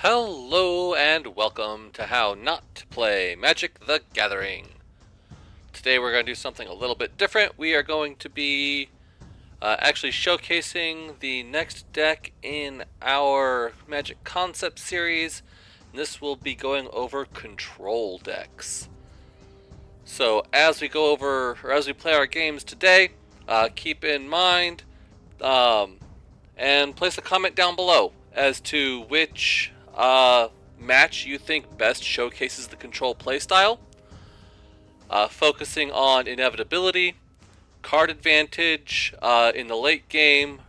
Hello and welcome to How Not to Play Magic the Gathering. Today we're going to do something a little bit different. We are going to be actually showcasing the next deck in our Magic Concept series. This will be going over control decks. So as we go over, or as we play our games today, keep in mind and place a comment down below as to which match you think best showcases the control playstyle, focusing on inevitability, card advantage in the late game,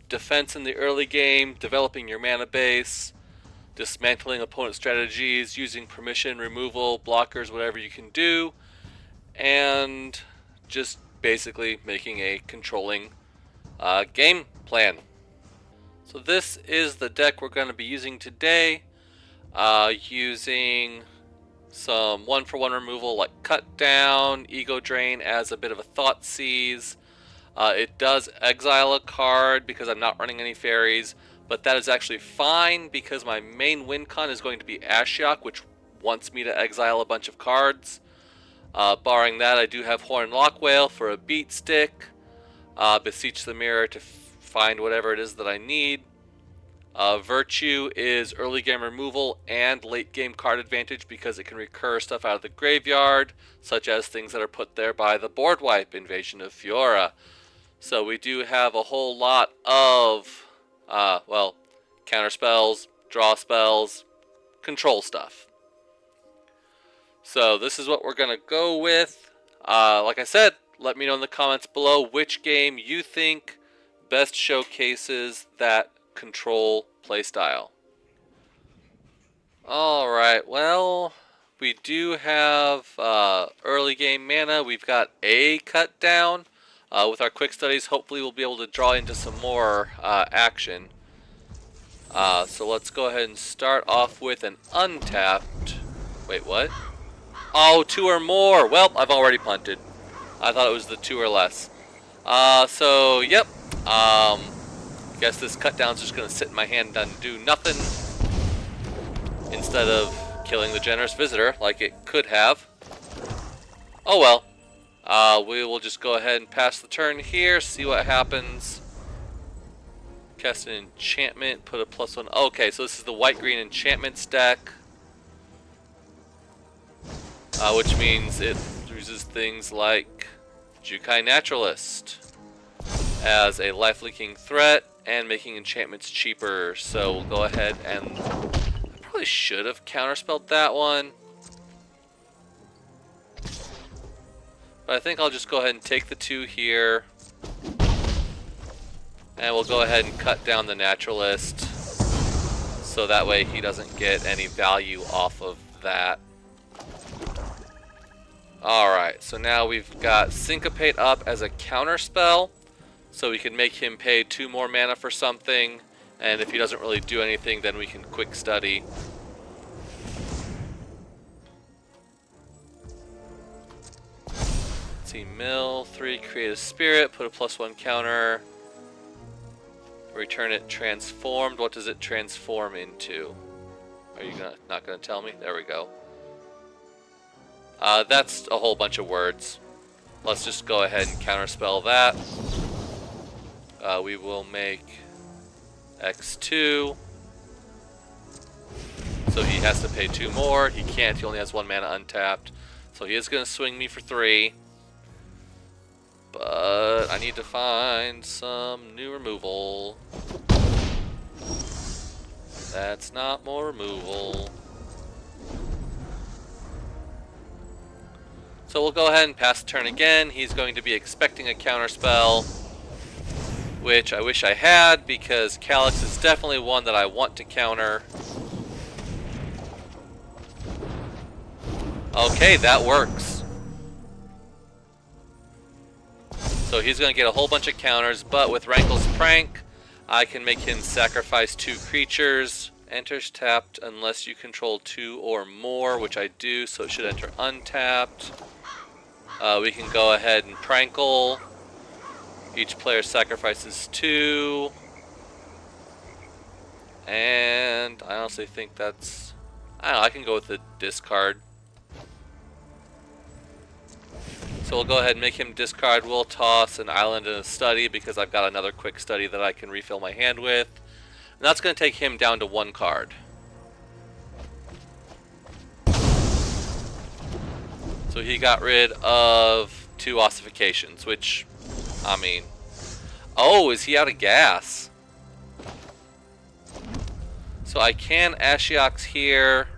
defense in the early game, developing your mana base, dismantling opponent strategies, using permission, removal, blockers, whatever you can do, and just basically making a controlling game plan. So this is the deck we're going to be using today, using some one-for-one removal like Cut Down, Ego Drain as a bit of a Thought Seize. It does exile a card because I'm not running any fairies, but that is actually fine because my main win con is going to be Ashiok, which wants me to exile a bunch of cards. Barring that, I do have Horn Lockwhale for a beat stick, Beseech the Mirror to find whatever it is that I need. Virtue is early game removal and late game card advantage because it can recur stuff out of the graveyard, such as things that are put there by the board wipe, Invasion of Fiora. So we do have a whole lot of, counter spells, draw spells, control stuff. So this is what we're going to go with. Like I said, let me know in the comments below which game you think best showcases that control playstyle. Alright, well, we do have early game mana. We've got a Cut Down. With our quick studies, hopefully we'll be able to draw into some more action. So let's go ahead and start off with an untapped... Wait, what? Oh, 2 or more! Well, I've already punted. I thought it was the 2 or less. Yep. Guess this Cut Down's just going to sit in my hand and do nothing instead of killing the Generous Visitor like it could have. Oh well. We will just go ahead and pass the turn here, see what happens. Cast an enchantment, put a +1. Okay, so this is the white-green enchantments deck, which means it uses things like Jukai Naturalist as a life-leaking threat and making enchantments cheaper. So we'll go ahead and I probably should have counterspelled that one, but I think I'll just go ahead and take the 2 here, and we'll go ahead and cut down the Naturalist so that way he doesn't get any value off of that. Alright, so now we've got Syncopate up as a counterspell, so we can make him pay 2 more mana for something, and if he doesn't really do anything, then we can quick study. Let's see, mill 3, create a spirit, put a +1 counter, return it transformed. What does it transform into? Are you not gonna tell me? There we go. That's a whole bunch of words. Let's just go ahead and counterspell that. We will make X2. So he has to pay 2 more. He can't. He only has 1 mana untapped. So he is going to swing me for 3. But I need to find some new removal. That's not more removal. So we'll go ahead and pass the turn again. He's going to be expecting a counterspell, which I wish I had, because Calyx is definitely one that I want to counter. Okay, that works. So he's going to get a whole bunch of counters, but with Rankle's Prank, I can make him sacrifice 2 creatures. Enters tapped unless you control 2 or more, which I do, so it should enter untapped. We can go ahead and Prankle. Each player sacrifices 2. And I honestly think that's... I don't know, I can go with the discard. So we'll go ahead and make him discard. We'll toss an island and a study because I've got another quick study that I can refill my hand with. And that's going to take him down to 1 card. So he got rid of 2 ossifications, which, I mean... Oh, is he out of gas? So I can Ashiok's here.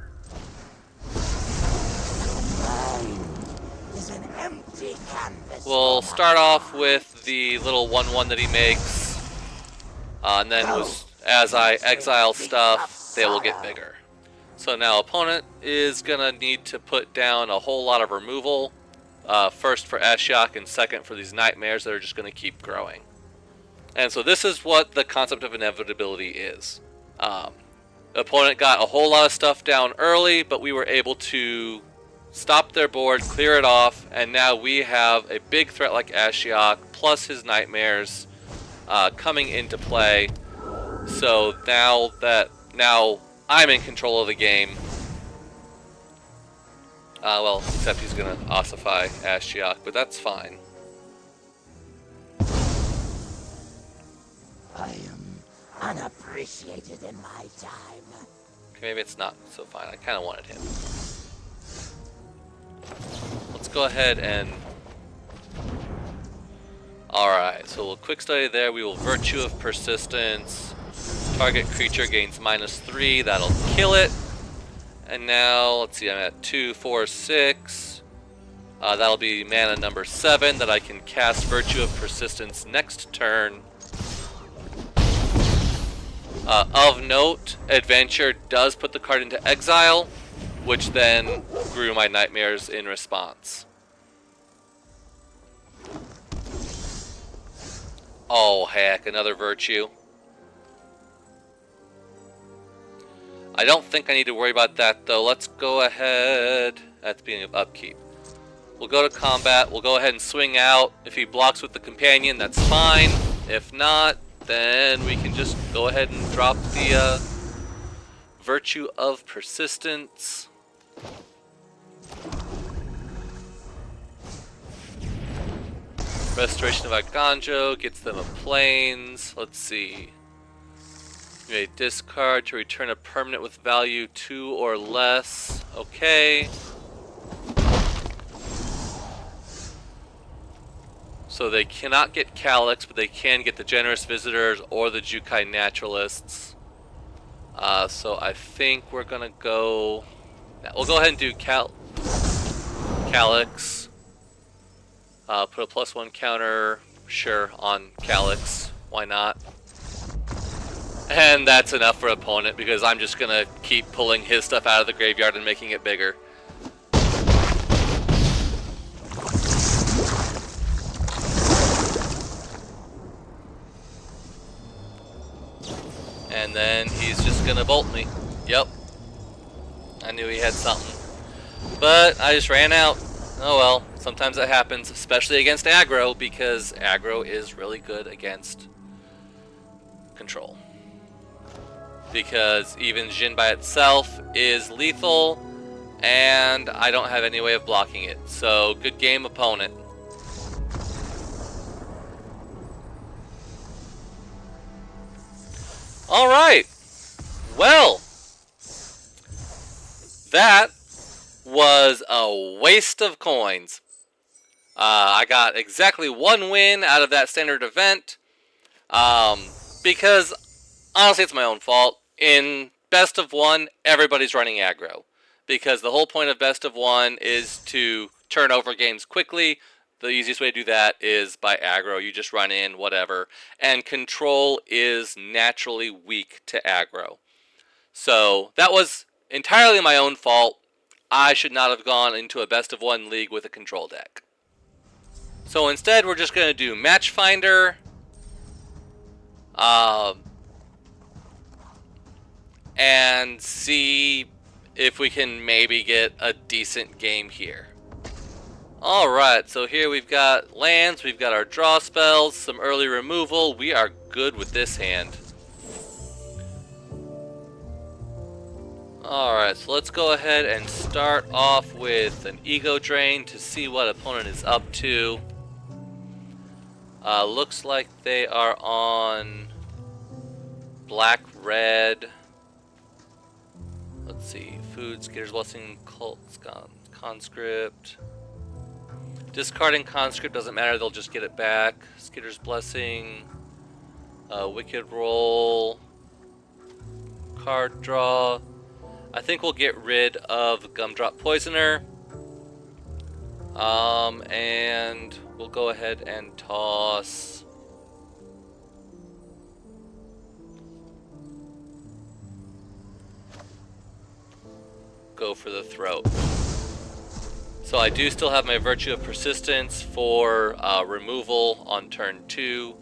We'll start off with the little 1/1 that he makes. And then as I exile stuff, they will get bigger. So now opponent is going to need to put down a whole lot of removal. First for Ashiok and second for these nightmares that are just going to keep growing. And so this is what the concept of inevitability is. The opponent got a whole lot of stuff down early, but we were able to stop their board, clear it off, and now we have a big threat like Ashiok, plus his nightmares coming into play. So now I'm in control of the game. Well, except he's going to ossify Ashiok, but that's fine. I am unappreciated in my time. Okay, maybe it's not so fine. I kind of wanted him. Let's go ahead and... Alright, so we'll quick study there. We will Virtue of Persistence. Target creature gains -3. That'll kill it. And now, let's see, I'm at 2, 4, 6. That'll be mana number 7 that I can cast Virtue of Persistence next turn. Of note, Adventure does put the card into exile, which then grew my nightmares in response. Oh heck, another Virtue. I don't think I need to worry about that though. Let's go ahead at the beginning of upkeep. We'll go to combat, we'll go ahead and swing out. If he blocks with the companion, that's fine. If not, then we can just go ahead and drop the Virtue of Persistence. Restoration of Aganjo gets them a plains. Let's see. You may discard to return a permanent with value 2 or less. Okay. So they cannot get Calyx, but they can get the Generous Visitors or the Jukai Naturalists. So I think we're gonna go... We'll go ahead and do Calyx. Put a +1 counter, sure, on Calyx. Why not? And that's enough for opponent, because I'm just gonna keep pulling his stuff out of the graveyard and making it bigger. And then he's just gonna bolt me. Yep. I knew he had something. But I just ran out. Oh well, sometimes that happens, especially against aggro, because aggro is really good against control. Because even Jhin by itself is lethal, and I don't have any way of blocking it. So, good game, opponent. Alright, well, that was a waste of coins. I got exactly 1 win out of that standard event, because honestly it's my own fault. In best of 1, everybody's running aggro, because the whole point of best of 1 is to turn over games quickly. The easiest way to do that is by aggro. You just run in, whatever. And control is naturally weak to aggro. So that was entirely my own fault. I should not have gone into a best of 1 league with a control deck. So instead, we're just going to do Match Finder. And see if we can maybe get a decent game here. Alright, so here we've got lands, we've got our draw spells, some early removal. We are good with this hand. Alright, so let's go ahead and start off with an ego drain to see what opponent is up to. Looks like they are on black-red. Let's see, food, Skitter's Blessing, Cult's Conscript. Discarding Conscript doesn't matter, they'll just get it back. Skitter's Blessing, Wicked Roll, card draw. I think we'll get rid of Gumdrop Poisoner. And we'll go ahead and toss go for the throat. So I do still have my Virtue of Persistence for removal on turn 2.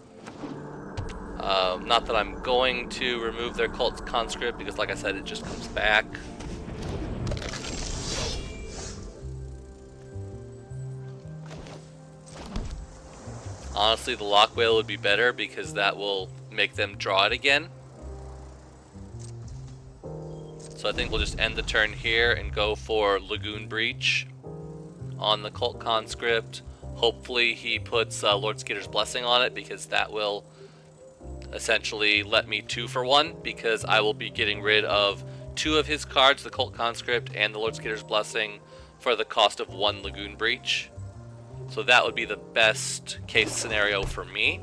Not that I'm going to remove their Cult's Conscript because, like I said, it just comes back. Honestly, the Lock Whale would be better because that will make them draw it again. So I think we'll just end the turn here and go for Lagoon Breach on the Cult Conscript. Hopefully he puts Lord Skitter's Blessing on it because that will essentially let me 2 for 1 because I will be getting rid of 2 of his cards, the Cult Conscript and the Lord Skitter's Blessing, for the cost of 1 Lagoon Breach. So that would be the best case scenario for me.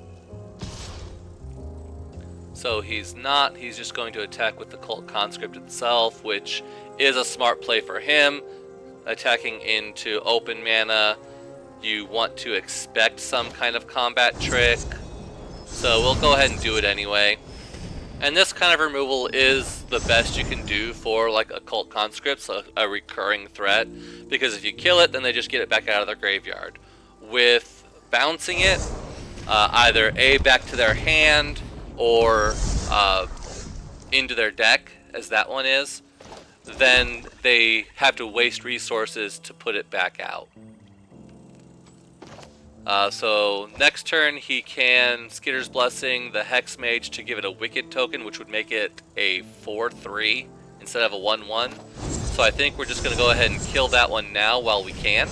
So he's just going to attack with the Cult Conscript itself, which is a smart play for him. Attacking into open mana, you want to expect some kind of combat trick. So we'll go ahead and do it anyway. And this kind of removal is the best you can do for like a Cult Conscript, so a recurring threat. Because if you kill it, then they just get it back out of their graveyard. With bouncing it, either A, back to their hand, or into their deck, as that one is, then they have to waste resources to put it back out. So next turn he can Skitter's Blessing the Hex Mage to give it a Wicked token, which would make it a 4/3 instead of a 1/1. So I think we're just going to go ahead and kill that one now while we can.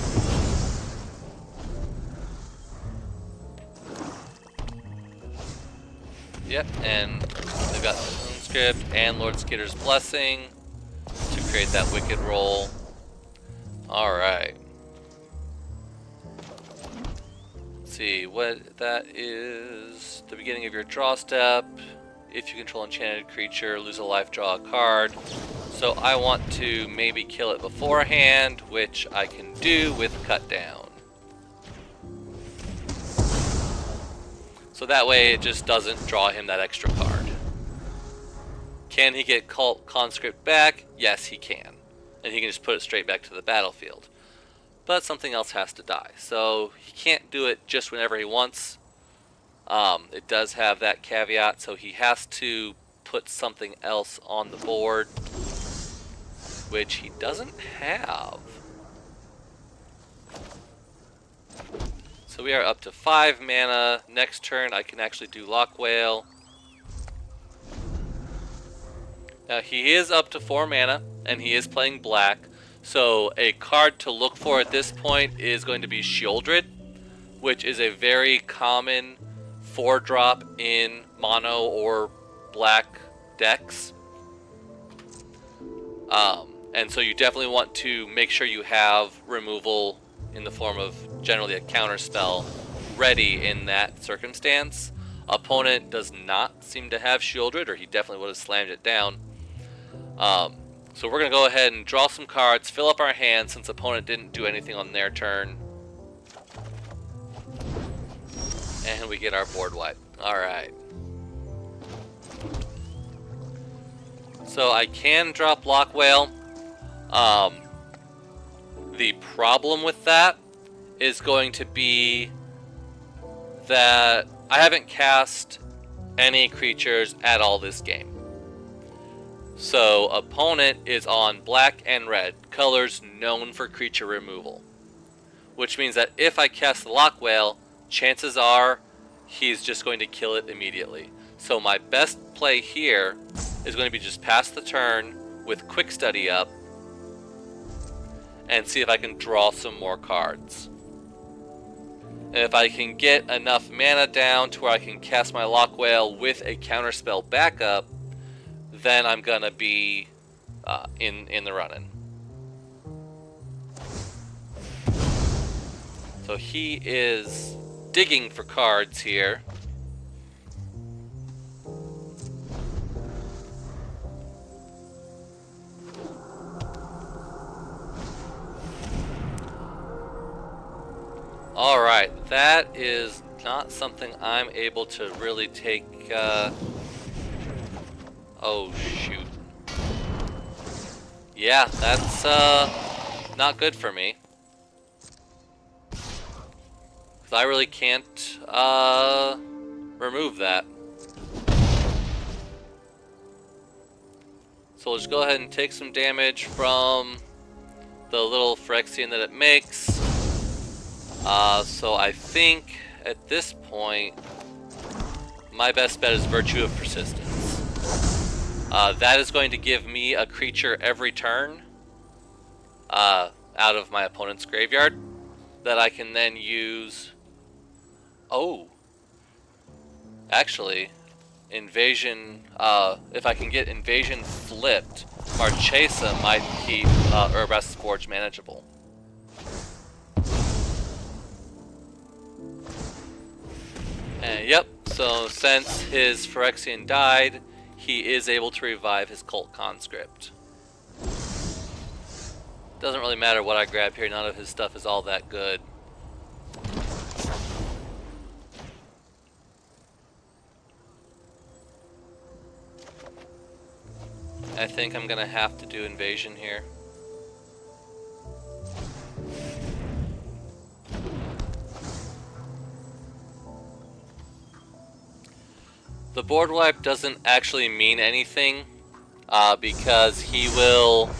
Yep, and they've got the Conscript and Lord Skitter's Blessing to create that Wicked roll. Alright. Let's see what that is. The beginning of your draw step. If you control enchanted creature, lose a life, draw a card. So I want to maybe kill it beforehand, which I can do with Cut Down. So that way it just doesn't draw him that extra card. Can he get Cult Conscript back? Yes, he can. And he can just put it straight back to the battlefield. But something else has to die. So he can't do it just whenever he wants. It does have that caveat, so he has to put something else on the board, which he doesn't have. So we are up to 5 mana. Next turn I can actually do Lock Whale. Now he is up to 4 mana, and he is playing black. So a card to look for at this point is going to be Shieldred, which is a very common 4-drop in mono or black decks. And so you definitely want to make sure you have removal in the form of generally a counter spell ready in that circumstance. Opponent does not seem to have Shieldred, or he definitely would have slammed it down. So we're going to go ahead and draw some cards, fill up our hand since opponent didn't do anything on their turn. And we get our board wipe. Alright. So I can drop Lock Whale. The problem with that is going to be that I haven't cast any creatures at all this game. So opponent is on black and red, colors known for creature removal. Which means that if I cast the Lock Whale, chances are he's just going to kill it immediately. So my best play here is going to be just pass the turn, with Quick Study up and see if I can draw some more cards. And if I can get enough mana down to where I can cast my Lock Whale with a counterspell backup, then I'm gonna be in the running. So he is digging for cards here. Alright, that is not something I'm able to really take, oh shoot. Yeah, that's, not good for me. Because I really can't, remove that. So we'll just go ahead and take some damage from the little Phyrexian that it makes. So I think at this point, my best bet is Virtue of Persistence. That is going to give me a creature every turn out of my opponent's graveyard that I can then use. Oh, actually, Invasion. If I can get Invasion flipped, Marchesa might keep Urabrask's Forge manageable. And yep, so since his Phyrexian died, he is able to revive his Cult Conscript. Doesn't really matter what I grab here, none of his stuff is all that good. I think I'm gonna have to do Invasion here. The board wipe doesn't actually mean anything because he will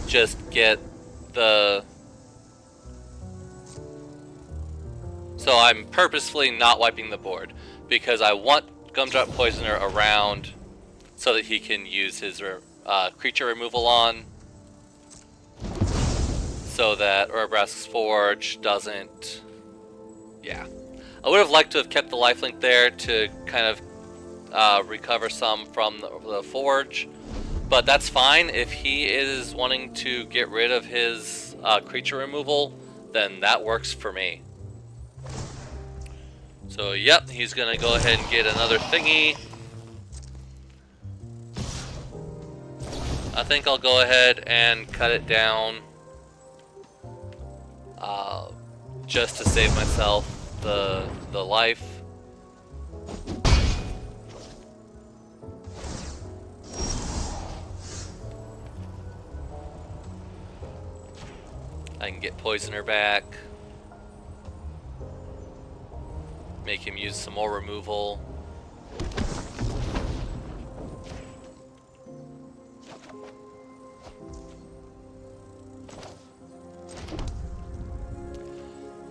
just get the... So I'm purposefully not wiping the board because I want Gumdrop Poisoner around so that he can use his creature removal on, so that Urabrask's Forge doesn't... Yeah. I would have liked to have kept the lifelink there to kind of recover some from the Forge, but that's fine. If he is wanting to get rid of his creature removal, then that works for me. So yep, he's gonna go ahead and get another thingy. I think I'll go ahead and cut it down just to save myself the life. I can get Poisoner back. Make him use some more removal.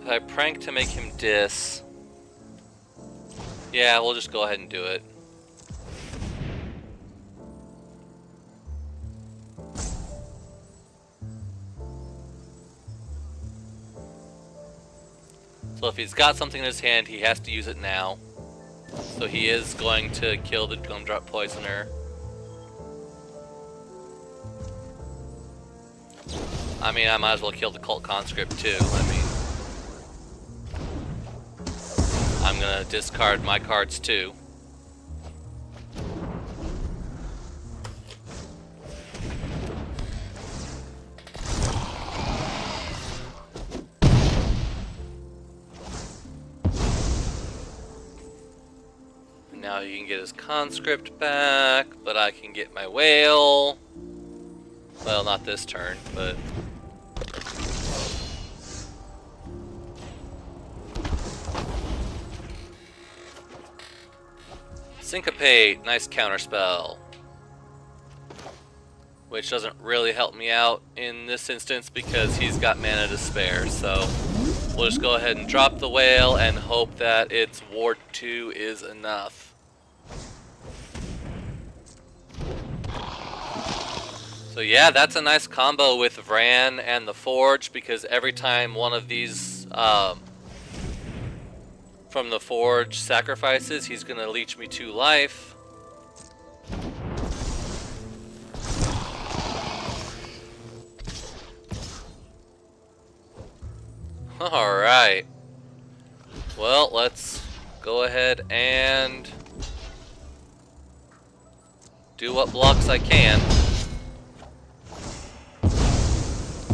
If I prank to make him dis... Yeah, we'll just go ahead and do it. So if he's got something in his hand, he has to use it now. So he is going to kill the Gumdrop Poisoner. I mean, I might as well kill the Cult Conscript too. I mean, I'm gonna discard my cards too. Now he can get his conscript back, but I can get my whale. Well, not this turn, but... Syncopate, nice counterspell. Which doesn't really help me out in this instance because he's got mana to spare, so... We'll just go ahead and drop the whale and hope that its Ward 2 is enough. So yeah, that's a nice combo with Vran and the Forge, because every time one of these from the Forge sacrifices, he's gonna leech me 2 life. Alright. Well, let's go ahead and do what blocks I can.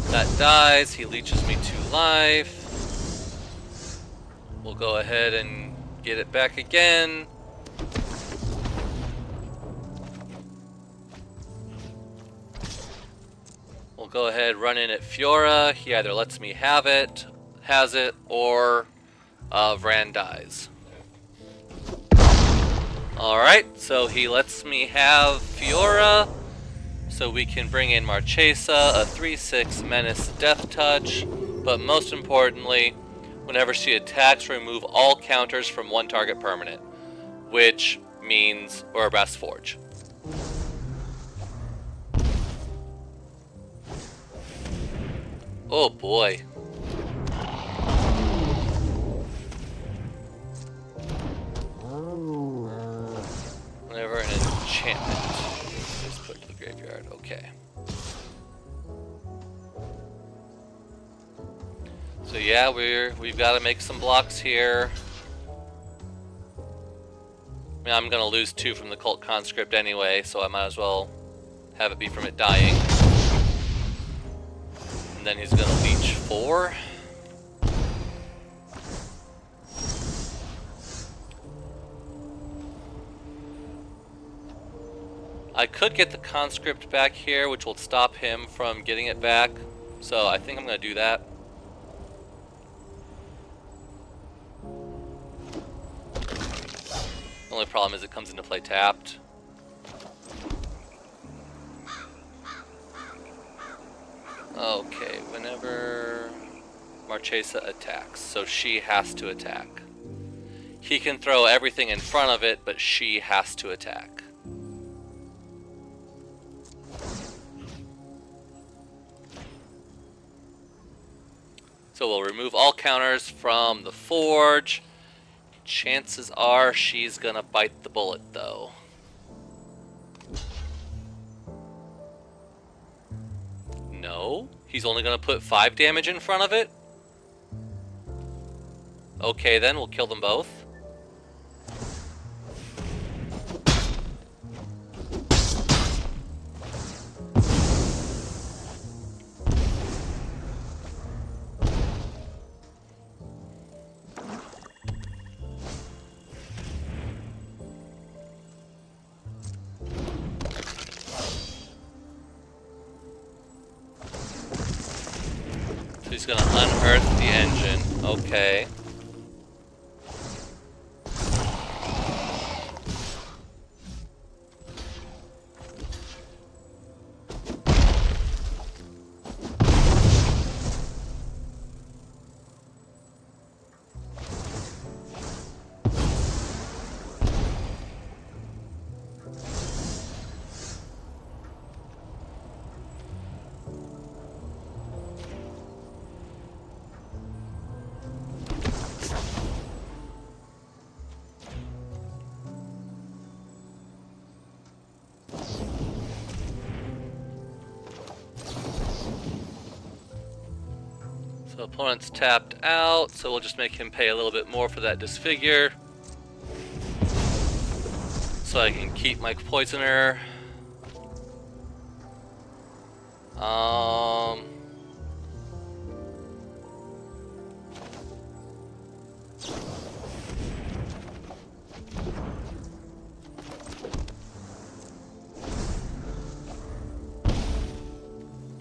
That dies, he leeches me 2 life. We'll go ahead and get it back again. We'll go ahead, run in at Fiora. He either lets me have it, has it, or Vran dies. Alright, so he lets me have Fiora, so we can bring in Marchesa, a 3/6 Menace Death Touch, but most importantly, whenever she attacks, remove all counters from one target permanent, which means Ouroboros Forge. Oh boy. Whenever an enchantment is put to the graveyard, okay. So yeah, we've got to make some blocks here. I mean, I'm gonna lose 2 from the Cult Conscript anyway, so I might as well have it be from it dying. And then he's gonna leech 4. I could get the conscript back here, which will stop him from getting it back. So I think I'm gonna do that. The only problem is it comes into play tapped. Okay, whenever Marchesa attacks, so she has to attack. He can throw everything in front of it, but she has to attack. So we'll remove all counters from the Forge. Chances are she's gonna bite the bullet, though. No, he's only gonna put 5 damage in front of it? Okay, then we'll kill them both. So he's gonna unearth the engine. Okay. So opponent's tapped out, so we'll just make him pay a little bit more for that disfigure. So I can keep my poisoner.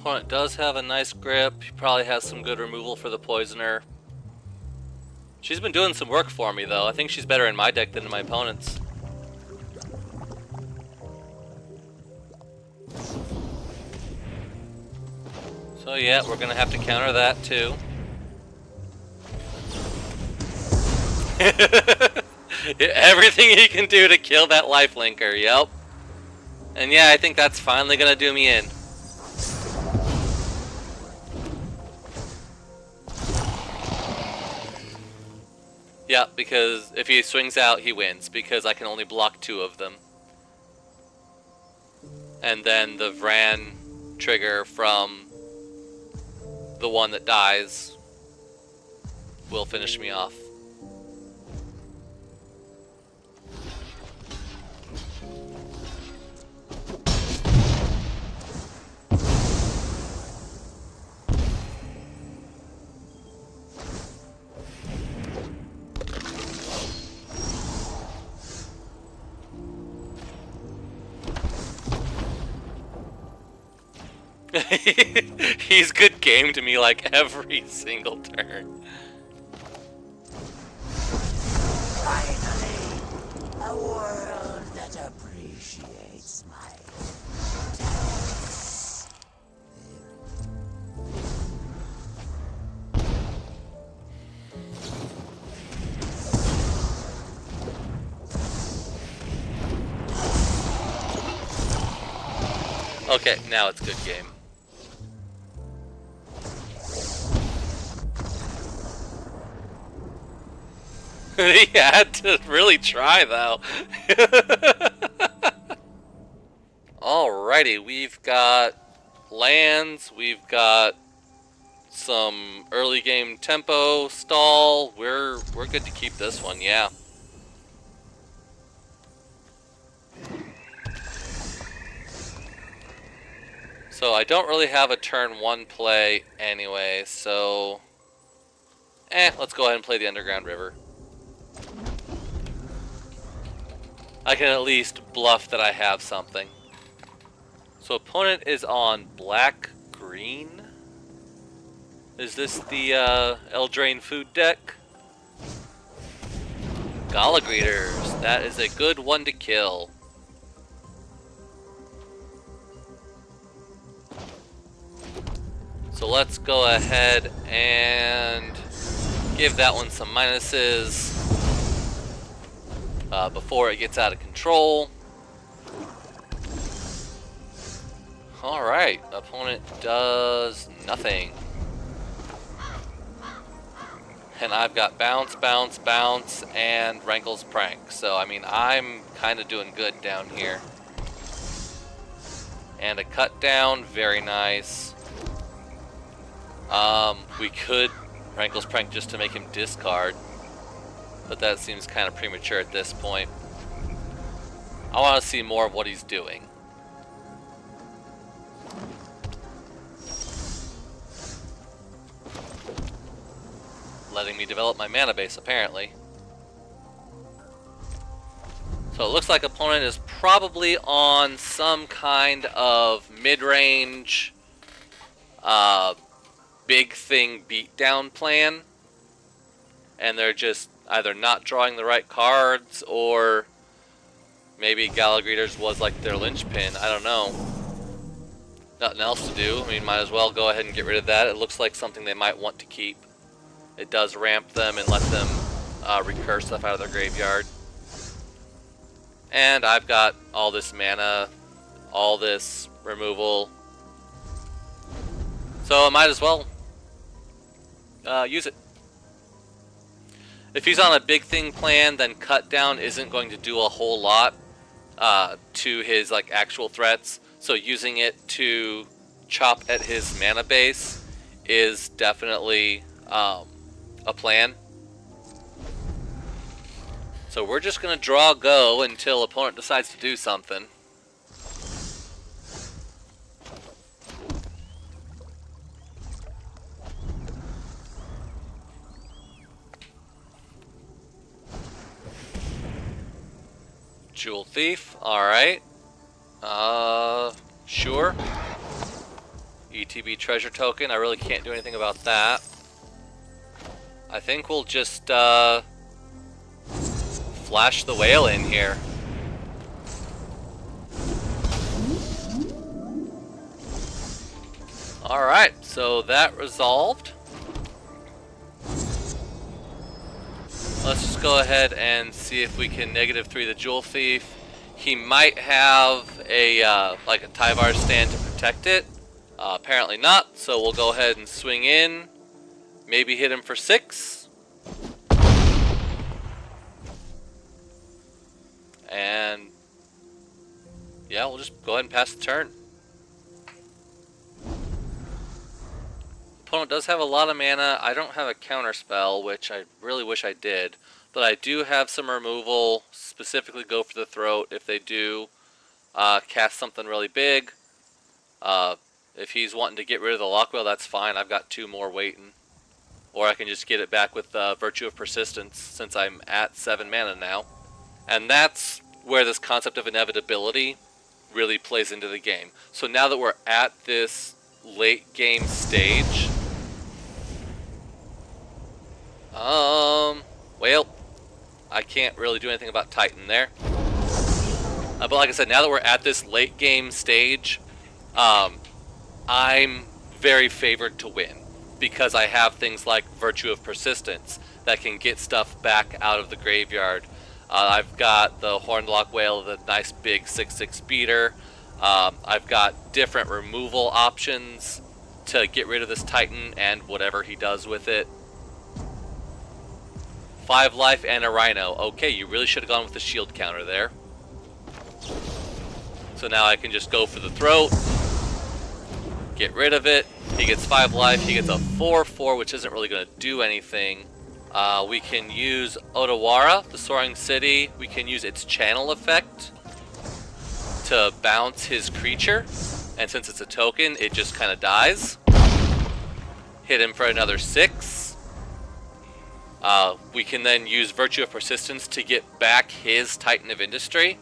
Opponent does have a nice grip. He probably has some good removal for the poisoner. She's been doing some work for me, though. I think she's better in my deck than in my opponent's. So yeah, we're gonna have to counter that too. Everything he can do to kill that lifelinker, yep. And yeah, I think that's finally gonna do me in. Yeah, because if he swings out, he wins, because I can only block 2 of them. And then the Vran trigger from the one that dies will finish me off. He's good game to me like every single turn. Finally, a world that appreciates my talents. Okay, now it's good game. He had to really try, though. Alrighty, we've got lands, we've got some early game tempo stall. We're good to keep this one, yeah. So I don't really have a turn 1 play anyway, so let's go ahead and play the Underground River. I can at least bluff that I have something. So opponent is on black-green. Is this the Eldraine food deck? Gala Greeters. That is a good one to kill. So let's go ahead and give that one some minuses before it gets out of control. Alright, opponent does nothing. And I've got bounce, bounce, bounce, and Rankle's Prank. So, I mean, I'm kind of doing good down here. And a cut down, very nice. We could Rankle's Prank just to make him discard, but that seems kind of premature at this point. I want to see more of what he's doing. Letting me develop my mana base, apparently. So it looks like opponent is probably on some kind of mid-range big thing beatdown plan, and they're just either not drawing the right cards, or maybe Gala Greeters was like their linchpin. I don't know. Nothing else to do. I mean, might as well go ahead and get rid of that. It looks like something they might want to keep. It does ramp them and let them recur stuff out of their graveyard. And I've got all this mana, all this removal, so I might as well use it. If he's on a big thing plan, then cut down isn't going to do a whole lot to his like actual threats. So using it to chop at his mana base is definitely a plan. So we're just gonna draw go until opponent decides to do something. Jewel Thief, alright. Sure. ETB treasure token, I really can't do anything about that. I think we'll just flash the whale in here. Alright, so that resolved. Let's just go ahead and see if we can -3 the Jewel Thief. He might have a like a Tyvar stand to protect it. Apparently not, so we'll go ahead and swing in. Maybe hit him for 6. And yeah, we'll just go ahead and pass the turn. Opponent does have a lot of mana. I don't have a counter spell, which I really wish I did. But I do have some removal, specifically go for the throat if they do cast something really big. If he's wanting to get rid of the Lockwell, that's fine. I've got 2 more waiting. Or I can just get it back with Virtue of Persistence, since I'm at 7 mana now. And that's where this concept of inevitability really plays into the game. So now that we're at this late game stage, well, I can't really do anything about Titan there. But like I said, now that we're at this late game stage, I'm very favored to win because I have things like Virtue of Persistence that can get stuff back out of the graveyard. I've got the Hornlock Whale, the nice big 6/6 beater. I've got different removal options to get rid of this Titan and whatever he does with it. 5 life and a Rhino. Okay, you really should have gone with the shield counter there. So now I can just go for the throat, get rid of it. He gets 5 life, he gets a 4/4, which isn't really going to do anything. We can use Otawara, the Soaring City. We can use its channel effect to bounce his creature. And since it's a token, it just kind of dies. Hit him for another 6. We can then use Virtue of Persistence to get back his Titan of Industry.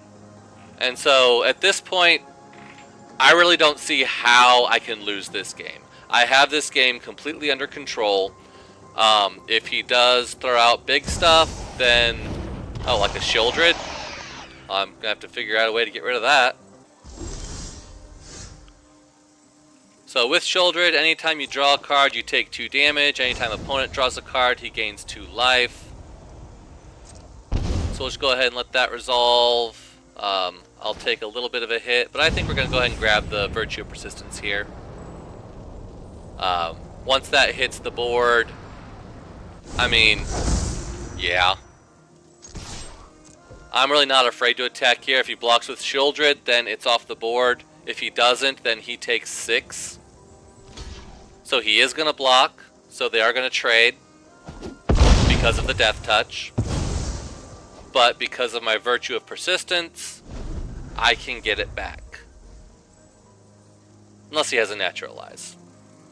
And so at this point, I really don't see how I can lose this game. I have this game completely under control. If he does throw out big stuff, then, oh, like a Shieldred, I'm going to have to figure out a way to get rid of that. So with Shieldred, anytime you draw a card, you take 2 damage. Anytime opponent draws a card, he gains 2 life. So we'll just go ahead and let that resolve. I'll take a little bit of a hit, but I think we're going to go ahead and grab the Virtue of Persistence here. Once that hits the board, I mean, yeah. I'm really not afraid to attack here. If he blocks with Shieldred, then it's off the board. If he doesn't, then he takes 6. So he is going to block, so they are going to trade because of the Death Touch. But because of my Virtue of Persistence, I can get it back. Unless he has a Naturalize.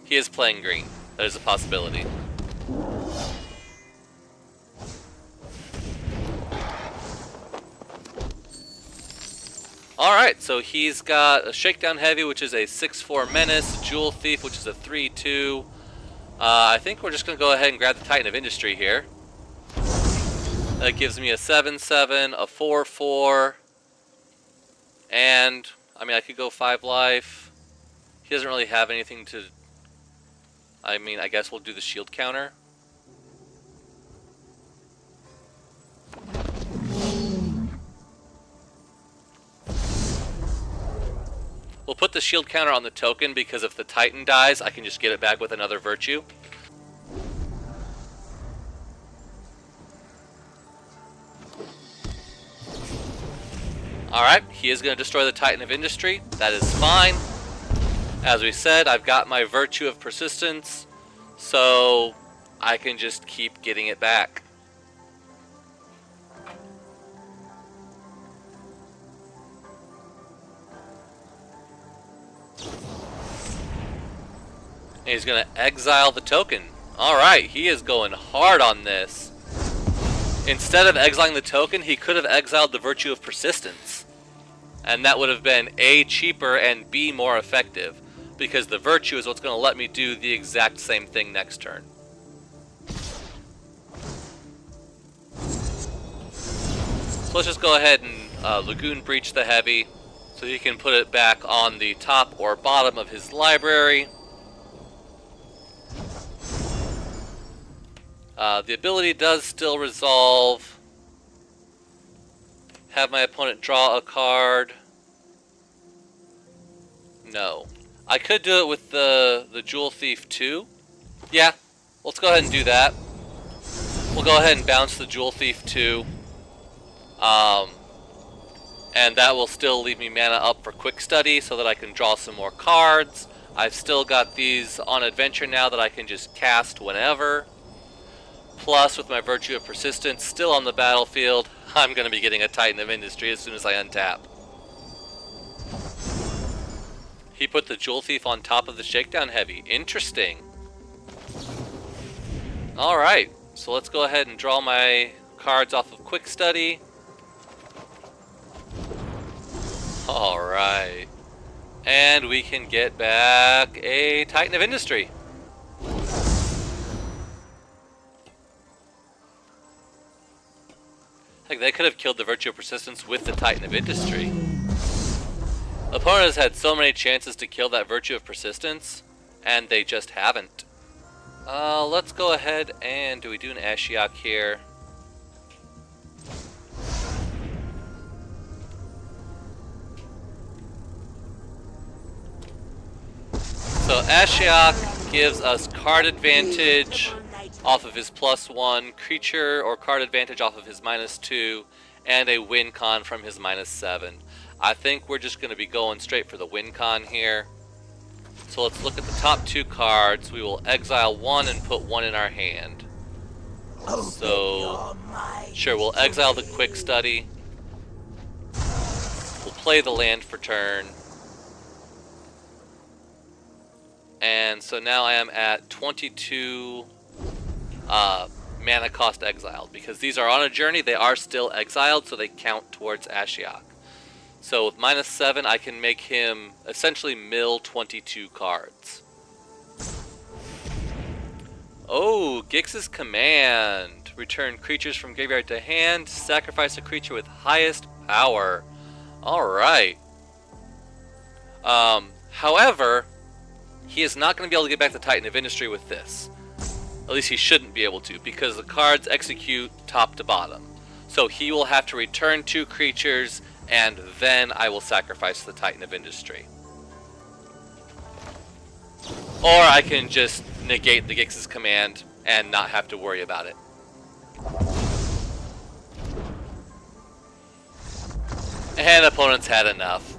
He is playing green. That is a possibility. Alright, so he's got a Shakedown Heavy, which is a 6/4 Menace, Jewel Thief, which is a 3/2. I think we're just going to go ahead and grab the Titan of Industry here. That gives me a 7/7, a 4/4, and, I mean, I could go 5 life. He doesn't really have anything to... I mean, I guess we'll do the shield counter. We'll put the shield counter on the token because if the Titan dies, I can just get it back with another Virtue. Alright, he is going to destroy the Titan of Industry. That is fine. As we said, I've got my Virtue of Persistence, so I can just keep getting it back. And he's going to exile the token. Alright, he is going hard on this. Instead of exiling the token, he could have exiled the Virtue of Persistence. And that would have been A, cheaper, and B, more effective. Because the Virtue is what's going to let me do the exact same thing next turn. So let's just go ahead and Lagoon Breach the Heavy. So he can put it back on the top or bottom of his library. The ability does still resolve. Have my opponent draw a card. No. I could do it with the Jewel Thief too. Yeah, let's go ahead and do that. We'll go ahead and bounce the Jewel Thief too. And that will still leave me mana up for quick study so that I can draw some more cards. I've still got these on adventure now that I can just cast whenever. Plus, with my Virtue of Persistence still on the battlefield, I'm going to be getting a Titan of Industry as soon as I untap. He put the Jewel Thief on top of the Shakedown Heavy. Interesting. Alright, so let's go ahead and draw my cards off of Quick Study. Alright. And we can get back a Titan of Industry. Heck, they could have killed the Virtue of Persistence with the Titan of Industry. The opponent has had so many chances to kill that Virtue of Persistence, and they just haven't. Let's go ahead and do we do an Ashiok here? So Ashiok gives us card advantage off of his +1 creature, or card advantage off of his -2, and a win con from his -7. I think we're just going to be going straight for the win con here. So let's look at the top 2 cards. We will exile 1 and put 1 in our hand. So, sure, we'll exile the Quick Study. We'll play the land for turn. And so now I am at 22 mana cost exiled. Because these are on a journey, they are still exiled, so they count towards Ashiok. So with -7, I can make him essentially mill 22 cards. Oh, Gix's Command. Return creatures from graveyard to hand. Sacrifice a creature with highest power. Alright. However, he is not going to be able to get back the Titan of Industry with this. At least he shouldn't be able to, because the cards execute top to bottom. So he will have to return 2 creatures, and then I will sacrifice the Titan of Industry. Or I can just negate the Gix's Command and not have to worry about it. And opponents had enough.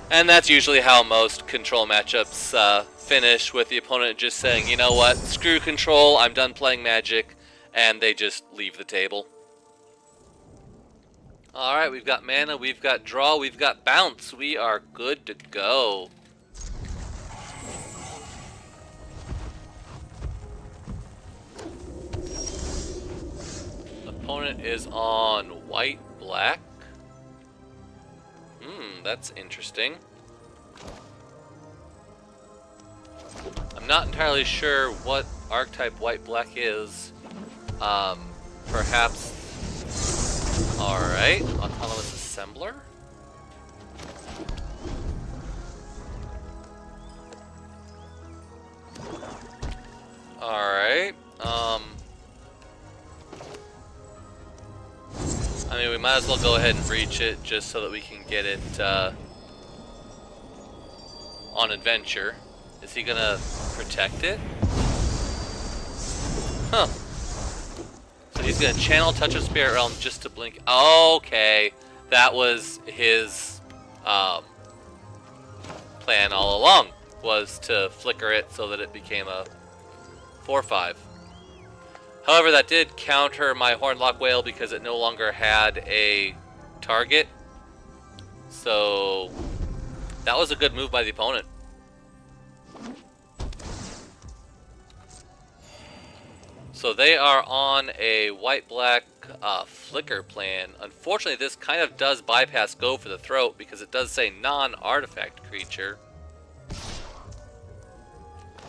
And that's usually how most control matchups finish, with the opponent just saying, you know what, screw control, I'm done playing Magic, and they just leave the table. Alright, we've got mana, we've got draw, we've got bounce. We are good to go. Opponent is on white-black. That's interesting. I'm not entirely sure what archetype white-black is. Perhaps... Alright, Autonomous Assembler? Alright, I mean, we might as well go ahead and breach it just so that we can get it on adventure. Is he gonna protect it? Huh. So he's gonna channel Touch of Spirit Realm just to blink. Okay, that was his plan all along, was to flicker it so that it became a 4/5. However, that did counter my Hornlock Whale because it no longer had a target. So that was a good move by the opponent. So they are on a white-black flicker plan. Unfortunately, this kind of does bypass Go for the Throat because it does say non-artifact creature.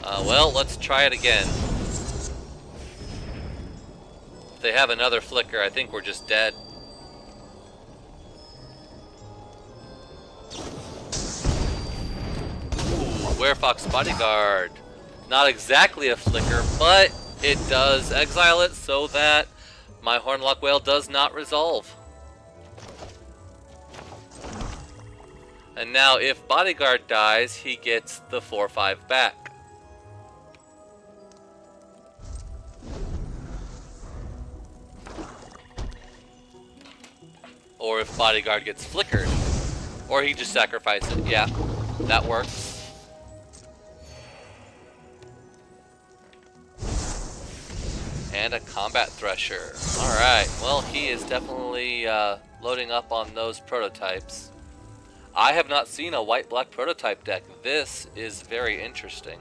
Well, let's try it again. If they have another flicker, I think we're just dead. Ooh, Werefox Bodyguard. Not exactly a flicker, but it does exile it so that my Hornlock Whale does not resolve. And now if Bodyguard dies, he gets the 4/5 back. Or if bodyguard gets flickered. Or he just sacrifices it. Yeah, that works. And a combat thresher. Alright, well he is definitely loading up on those prototypes. I have not seen a white-black prototype deck. This is very interesting.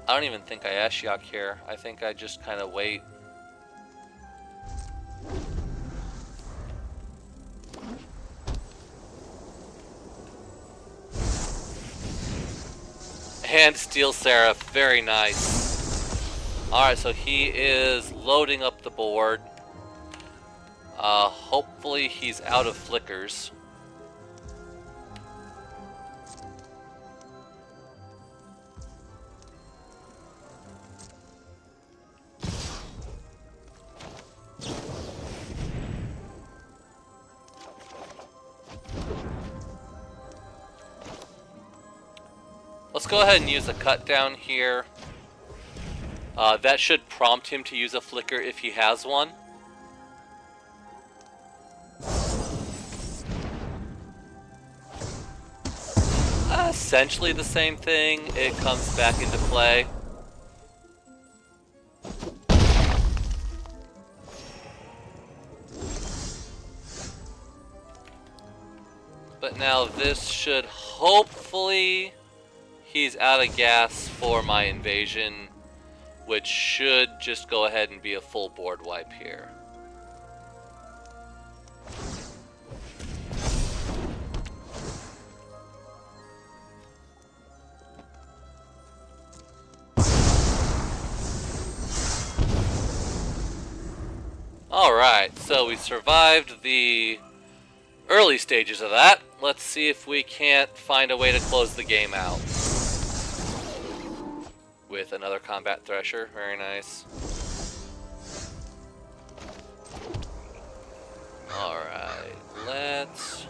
I don't even think I Ashiok here. I think I just kind of wait. And Steel Seraph, very nice. Alright, so he is loading up the board. Hopefully he's out of flickers. Let's go ahead and use a cut down here. That should prompt him to use a flicker if he has one. Essentially the same thing. It comes back into play. But now this should hopefully... He's out of gas for my invasion, which should just go ahead and be a full board wipe here. Alright, so we survived the early stages of that. Let's see if we can't find a way to close the game out. With another combat thresher, very nice. Alright, let's...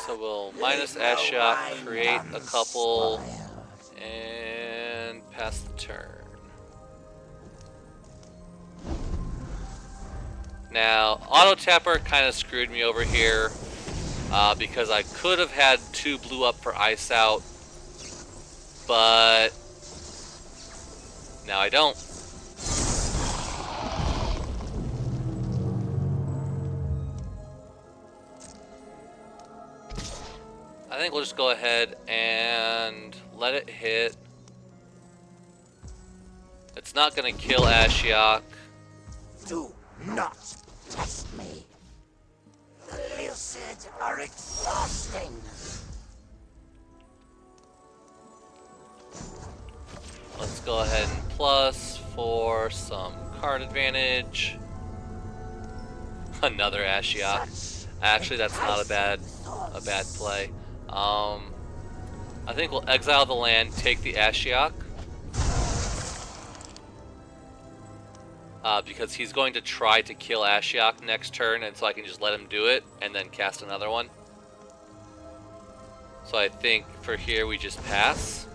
So we'll minus Ashiok, create a couple, and pass the turn. Now, Auto Tapper kind of screwed me over here because I could have had 2 blue up for Ice Out, but now I don't. I think we'll just go ahead and let it hit. It's not going to kill Ashiok. Do not test me. The Lucid are exhausting. Let's go ahead and plus for some card advantage. Another Ashiok. Actually, that's not a bad play. I think we'll exile the land, take the Ashiok. Because he's going to try to kill Ashiok next turn, and so I can just let him do it, and then cast another one. So I think for here we just pass.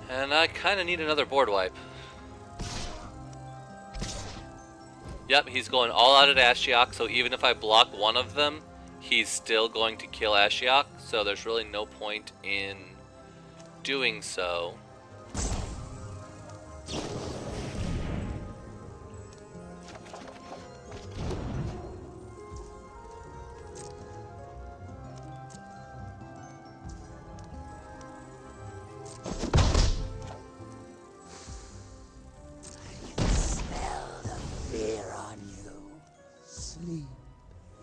And I kind of need another board wipe. Yep, he's going all out at Ashiok, so even if I block one of them, he's still going to kill Ashiok, so there's really no point in doing so.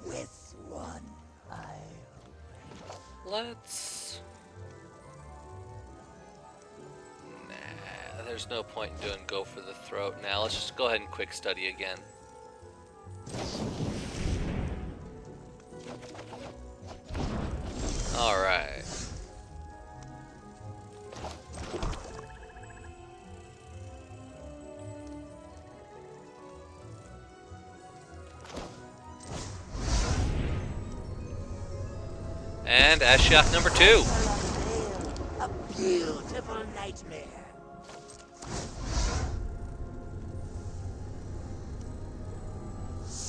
With one eye. Let's... Nah, there's no point in doing go for the throat now. Let's just go ahead and quick study again. Alright. And Ashiok number 2. A beautiful nightmare.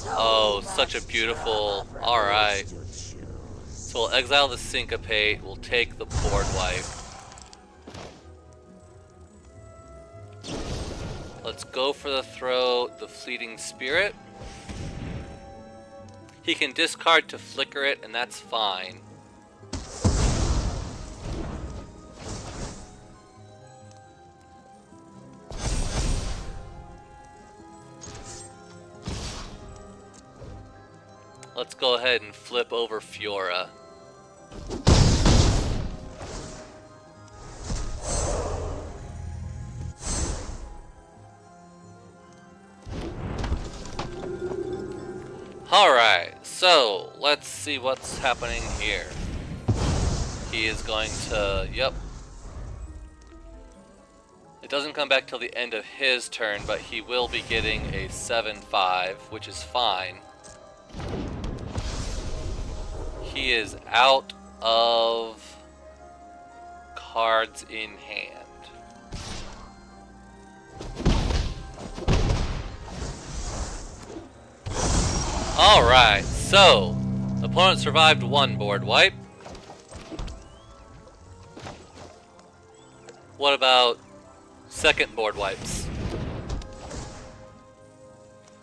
Oh, such a beautiful. Alright. So we'll exile the Syncopate, we'll take the board wipe. Let's go for the throat, the Fleeting Spirit. He can discard to flicker it, and that's fine. Let's go ahead and flip over Fiora. Alright, so let's see what's happening here. He is going to, yep. It doesn't come back till the end of his turn, but he will be getting a 7/5, which is fine. He is out of cards in hand. Alright, so the opponent survived 1 board wipe. What about second board wipes?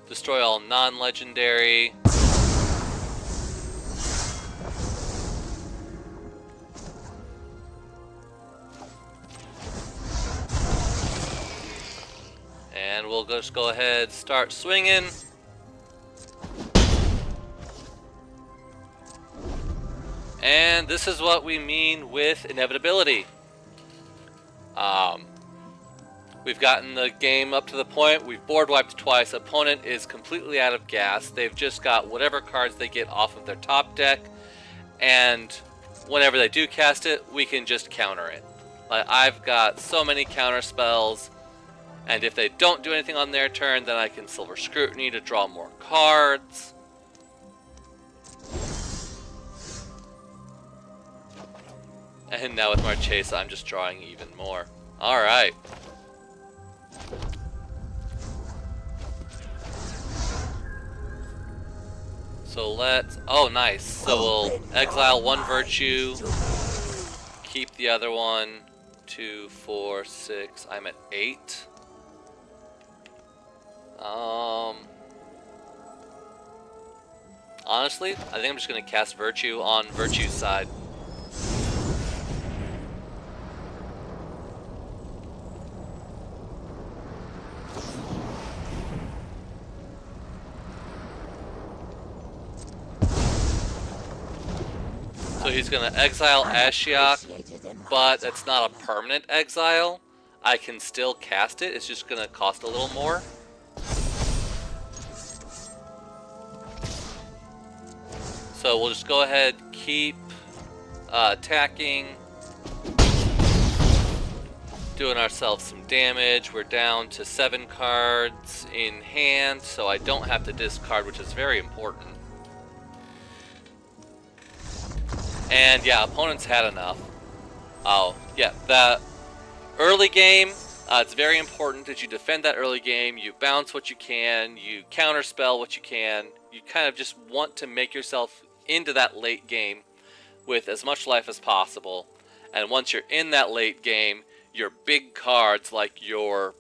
Destroy all non-legendary. And we'll just go ahead, start swinging. And this is what we mean with inevitability. We've gotten the game up to the point, we've board wiped twice, opponent is completely out of gas, they've just got whatever cards they get off of their top deck, and whenever they do cast it, we can just counter it. Like, I've got so many counter spells, and if they don't do anything on their turn, then I can Silver Scrutiny to draw more cards. And now with Marchesa, I'm just drawing even more. Alright. So let's... Oh, nice. So we'll exile 1 Virtue, keep the other one. 2, 4, 6. I'm at 8. Honestly, I think I'm just going to cast Virtue on Virtue's side. So he's going to exile Ashiok, but it's not a permanent exile. I can still cast it, it's just going to cost a little more. So we'll just go ahead, keep attacking, doing ourselves some damage. We're down to 7 cards in hand, so I don't have to discard, which is very important. And yeah, opponents had enough. Oh, yeah, that early game, it's very important that you defend that early game, you bounce what you can, you counterspell what you can, you kind of just want to make yourself into that late game with as much life as possible. And once you're in that late game, your big cards like your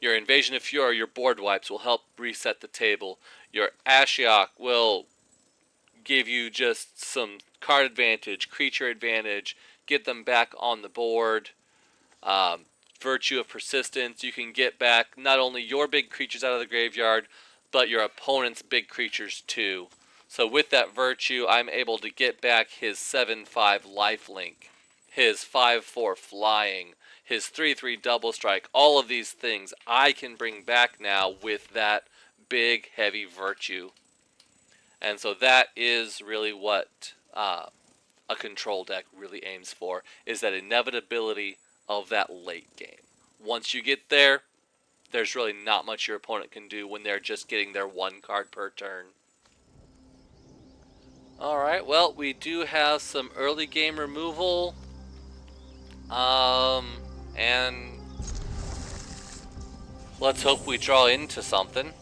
Invasion of Fury, your board wipes will help reset the table. Your Ashiok will give you just some card advantage, creature advantage, get them back on the board. Virtue of Persistence, you can get back not only your big creatures out of the graveyard, but your opponent's big creatures too. So with that Virtue, I'm able to get back his 7/5 lifelink, his 5/4 flying, his 3/3 double strike, all of these things I can bring back now with that big, heavy virtue. And so that is really what a control deck really aims for, is that inevitability of that late game. Once you get there, there's really not much your opponent can do when they're just getting their one card per turn. Alright, well, we do have some early game removal. And let's hope we draw into something.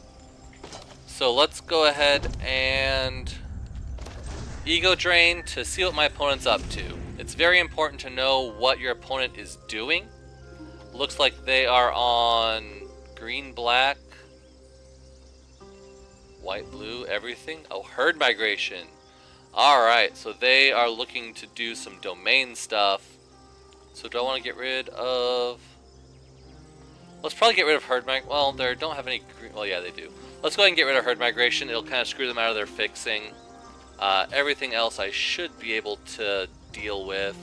So let's go ahead and Ego Drain to see what my opponent's up to. It's very important to know what your opponent is doing. Looks like they are on green-black, white-blue, everything. Oh, herd migration. Alright, so they are looking to do some domain stuff. So do I want to get rid of... Let's probably get rid of herd migration. Well, they don't have any green... Well, yeah, they do. Let's go ahead and get rid of herd migration. It'll kind of screw them out of their fixing. Everything else I should be able to deal with.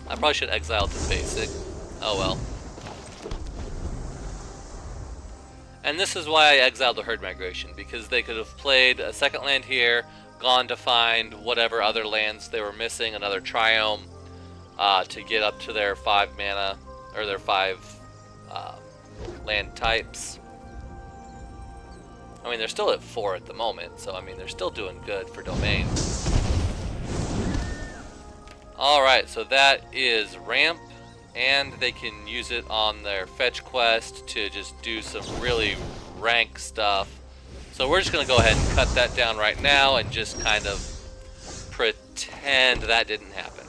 I probably should exile to basic. Oh well. And this is why I exiled the herd migration, because they could have played a second land here, gone to find whatever other lands they were missing, another triome, to get up to their 5 mana, or their 5 land types. I mean, they're still at 4 at the moment, so I mean, they're still doing good for domain. Alright, so that is ramp, and they can use it on their fetch quest to just do some really rank stuff. So we're just going to go ahead and cut that down right now and just kind of pretend that didn't happen.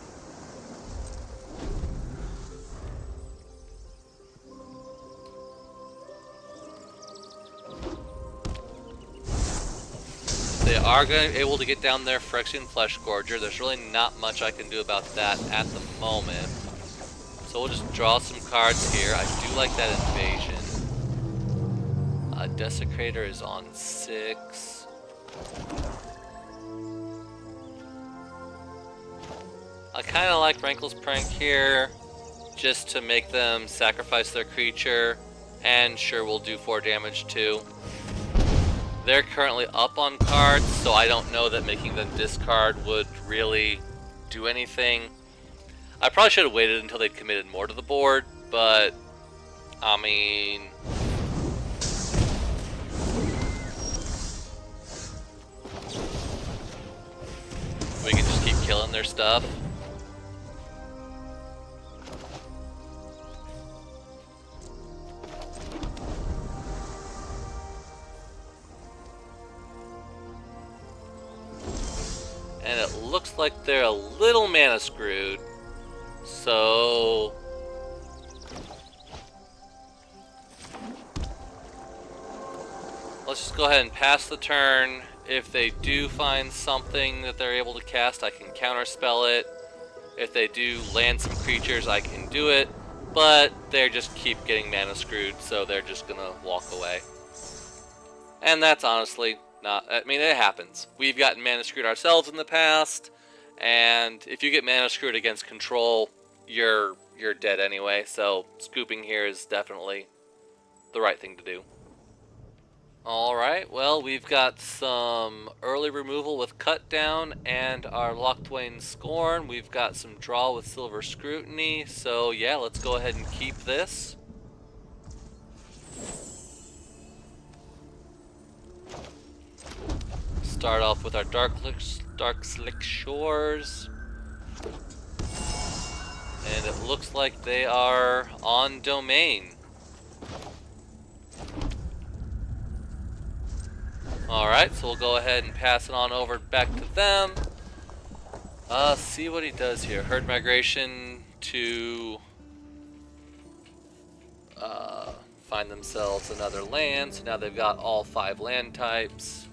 They are able to get down their Phyrexian Flesh Gorger. There's really not much I can do about that at the moment. So we'll just draw some cards here. I do like that invasion. Desecrator is on 6. I kind of like Rankle's Prank here, just to make them sacrifice their creature, and sure, we'll do 4 damage too. They're currently up on cards, so I don't know that making them discard would really do anything. I probably should have waited until they'd committed more to the board, but I mean, we can just keep killing their stuff. And it looks like they're a little mana screwed. So let's just go ahead and pass the turn. If they do find something that they're able to cast, I can counterspell it. If they do land some creatures, I can do it. But they just keep getting mana screwed, so they're just gonna walk away. And that's honestly not, I mean, it happens. We've gotten mana screwed ourselves in the past, and if you get mana screwed against control, you're dead anyway. So scooping here is definitely the right thing to do. Alright, well, we've got some early removal with Cut Down and our Locthwain Scorn. We've got some draw with Silver Scrutiny, so yeah, let's go ahead and keep this. Start off with our Dark Slick Shores. And it looks like they are on domain. Alright, so we'll go ahead and pass it on over back to them. See what he does here. Herd migration to find themselves another land. So now they've got all 5 land types.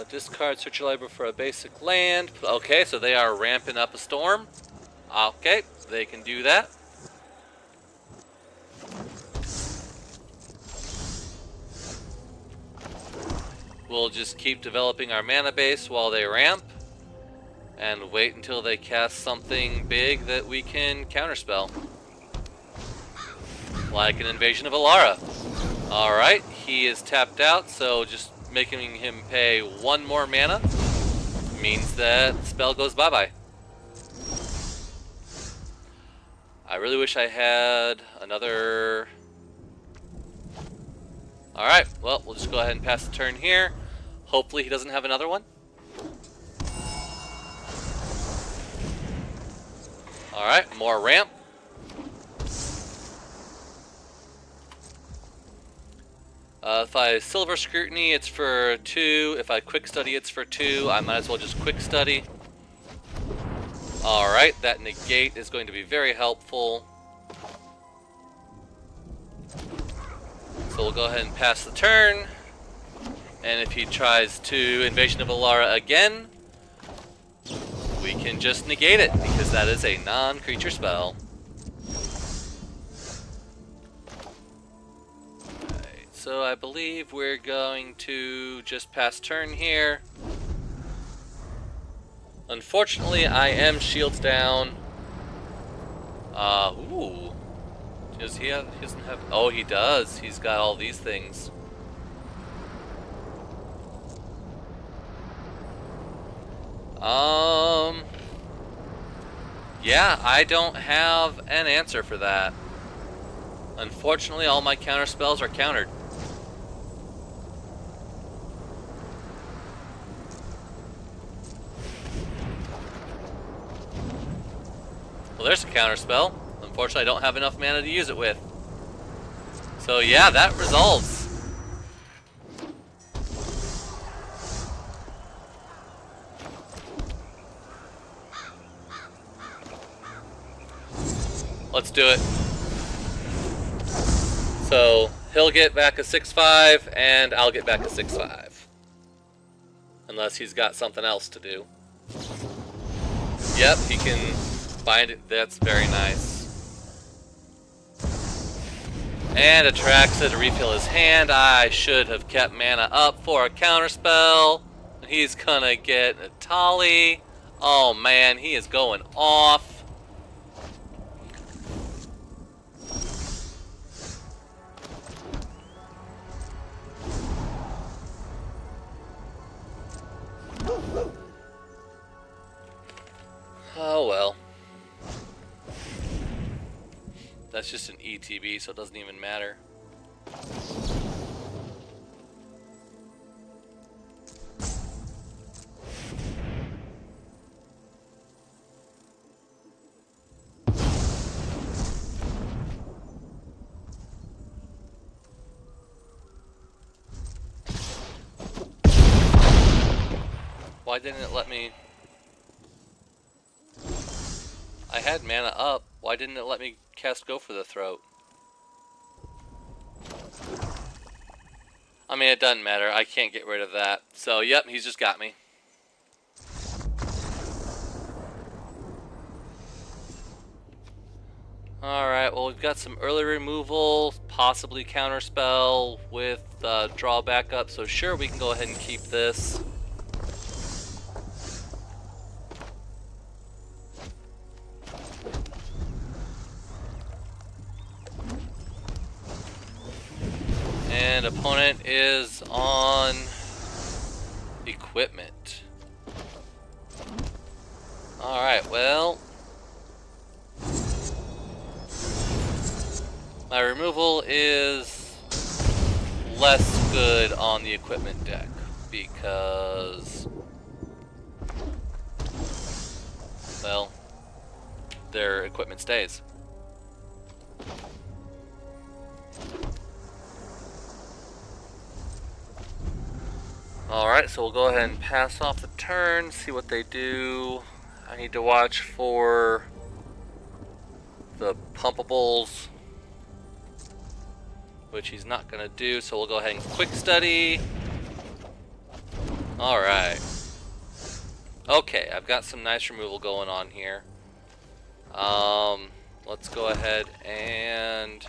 Discard search your library for a basic land. Okay, so they are ramping up a storm. Okay, they can do that. We'll just keep developing our mana base while they ramp. And wait until they cast something big that we can counterspell. Like an Invasion of Alara. Alright, he is tapped out, so just making him pay 1 more mana means that the spell goes bye-bye. I really wish I had another... Alright, well, we'll just go ahead and pass the turn here. Hopefully he doesn't have another one. Alright, more ramp. If I Silver Scrutiny, it's for 2. If I Quick Study, it's for 2. I might as well just Quick Study. Alright, that negate is going to be very helpful. So we'll go ahead and pass the turn. And if he tries to Invasion of Alara again, we can just negate it, because that is a non-creature spell. Alright, so I believe we're going to just pass turn here. Unfortunately, I am shields down. Ooh. Does he have, he doesn't have, oh he does. He's got all these things. Yeah, I don't have an answer for that. Unfortunately, all my counter spells are countered. Well, there's a counter spell. Unfortunately, I don't have enough mana to use it with. So yeah, that resolves. Let's do it. So he'll get back a 6/5, and I'll get back a 6/5. Unless he's got something else to do. Yep, he can bind it. That's very nice. And Atraxa to refill his hand. I should have kept mana up for a counterspell. He's gonna get a Tali. Oh man, he is going off. Oh well. That's just an ETB, so it doesn't even matter. Why didn't it let me... I had mana up. Why didn't it let me cast Go for the Throat? I mean, it doesn't matter. I can't get rid of that. So, yep, he's just got me. Alright, well, we've got some early removal, possibly counterspell with draw back up. So, sure, we can go ahead and keep this. And opponent is on equipment. Alright, well, my removal is less good on the equipment deck because, well, their equipment stays. Alright, so we'll go ahead and pass off the turn, see what they do. I need to watch for the pumpables, which he's not going to do, so we'll go ahead and quick study. Alright. Okay, I've got some nice removal going on here. Let's go ahead and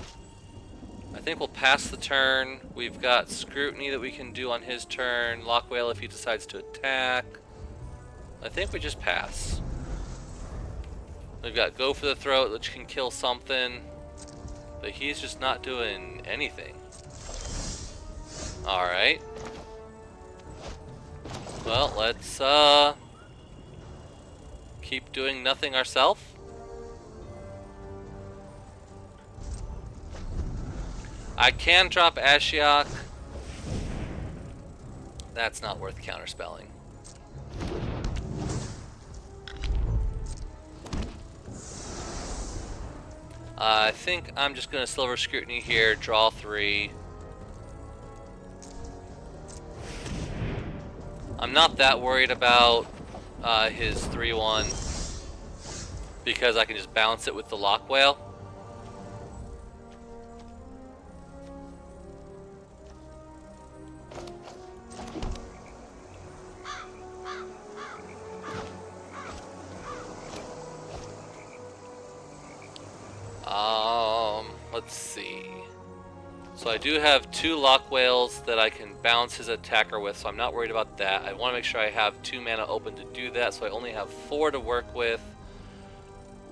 I think we'll pass the turn. We've got scrutiny that we can do on his turn. Lock whale if he decides to attack. I think we just pass. We've got go for the throat, which can kill something. But he's just not doing anything. Alright. Well, let's keep doing nothing ourselves. I can drop Ashiok. That's not worth counterspelling. I think I'm just going to Silver Scrutiny here, draw 3. I'm not that worried about his 3-1 because I can just bounce it with the Lock Whale. Let's see. So I do have 2 Lock Whales that I can bounce his attacker with, so I'm not worried about that. I want to make sure I have 2 mana open to do that, so I only have 4 to work with,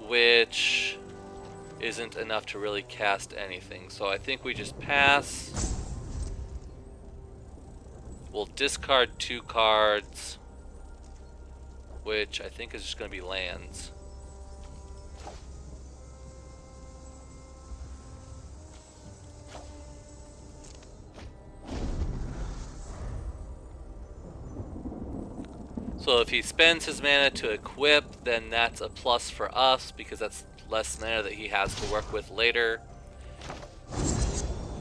which isn't enough to really cast anything. So I think we just pass. We'll discard 2 cards, which I think is just going to be lands. So if he spends his mana to equip, then that's a plus for us because that's less mana that he has to work with later.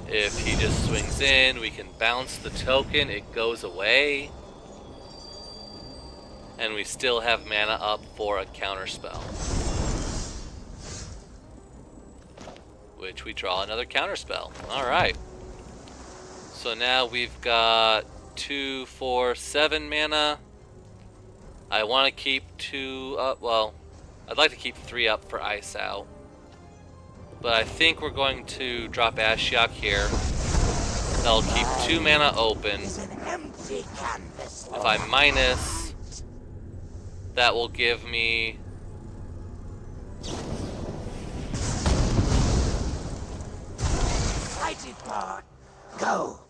If he just swings in, we can bounce the token, it goes away. And we still have mana up for a counterspell. Which we draw another counterspell. Alright. So now we've got 2, 4, 7 mana. I want to keep 2 up, well, I'd like to keep 3 up for Isao. But I think we're going to drop Ashiok here. That'll keep 2 mana open. If I minus, that will give me... I depart. Go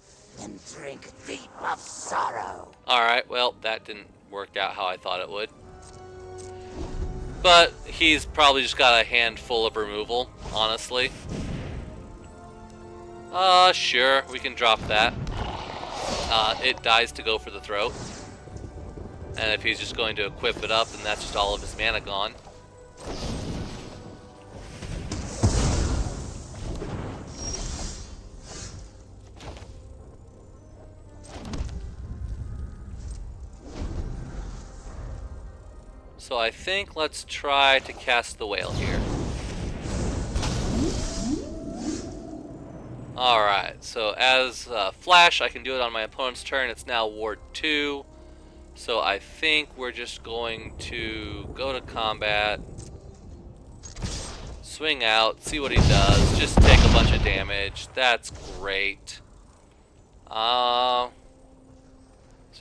and drink deep of sorrow. Alright, well, that didn't work out how I thought it would. But he's probably just got a handful of removal, honestly. Sure, we can drop that. It dies to go for the throat. And if he's just going to equip it up, then that's just all of his mana gone. So I think let's try to cast the whale here. Alright, so as Flash, I can do it on my opponent's turn. It's now Ward 2. So I think we're just going to go to combat, swing out, see what he does, just take a bunch of damage. That's great. So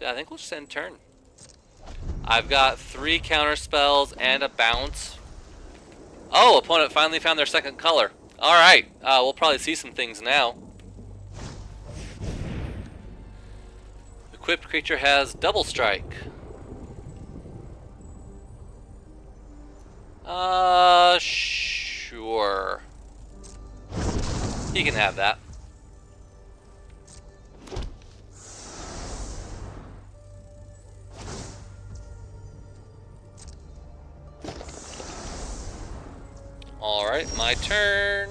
yeah, I think we'll just end turn. I've got 3 counter spells and a bounce. Oh, opponent finally found their second color. Alright, we'll probably see some things now. Equipped creature has double strike. Sure. He can have that. Alright, my turn.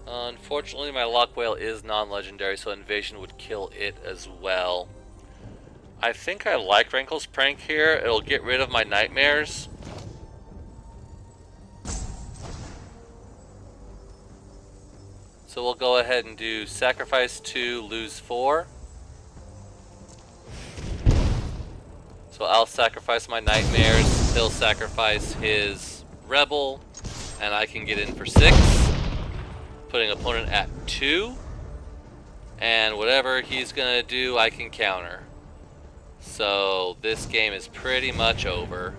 Unfortunately, my Lock Whale is non-legendary, so Invasion would kill it as well. I think I like Rankle's Prank here. It'll get rid of my nightmares. So we'll go ahead and do Sacrifice 2, lose 4. So I'll sacrifice my nightmares, he'll sacrifice his rebel, and I can get in for 6, putting opponent at 2, and whatever he's gonna do I can counter. So this game is pretty much over.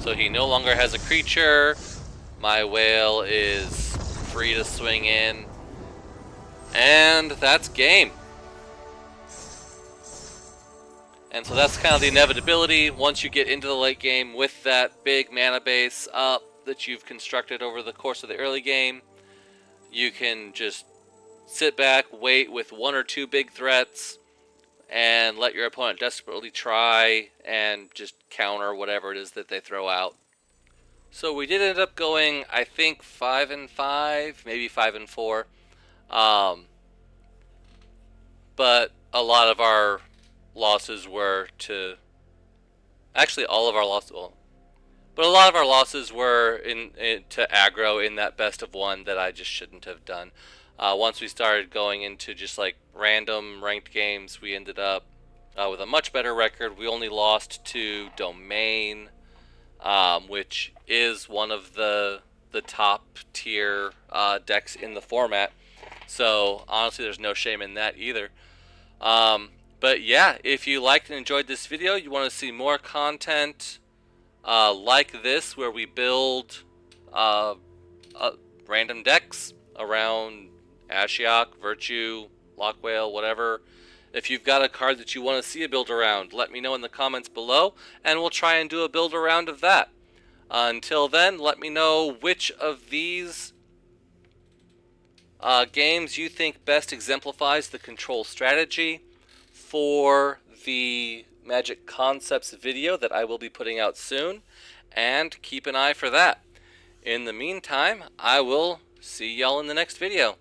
So he no longer has a creature, my whale is free to swing in, and that's game. And so that's kind of the inevitability. Once you get into the late game with that big mana base up that you've constructed over the course of the early game, you can just sit back, wait with 1 or 2 big threats, and let your opponent desperately try and just counter whatever it is that they throw out. So we did end up going, I think, 5-5, maybe 5-4. But a lot of our losses were to, actually all of our losses, well, but a lot of our losses were to aggro in that best of 1 that I just shouldn't have done. Once we started going into just like random ranked games, we ended up with a much better record. We only lost to Domain, which is one of the top tier decks in the format. So honestly, there's no shame in that either. But yeah, if you liked and enjoyed this video, you want to see more content like this, where we build random decks around Ashiok, Virtue, Lockwhale, whatever. If you've got a card that you want to see a build around, let me know in the comments below, and we'll try and do a build around of that. Until then, let me know which of these games you think best exemplifies the control strategy for the Magic Concepts video that I will be putting out soon, and keep an eye for that. In the meantime, I will see y'all in the next video.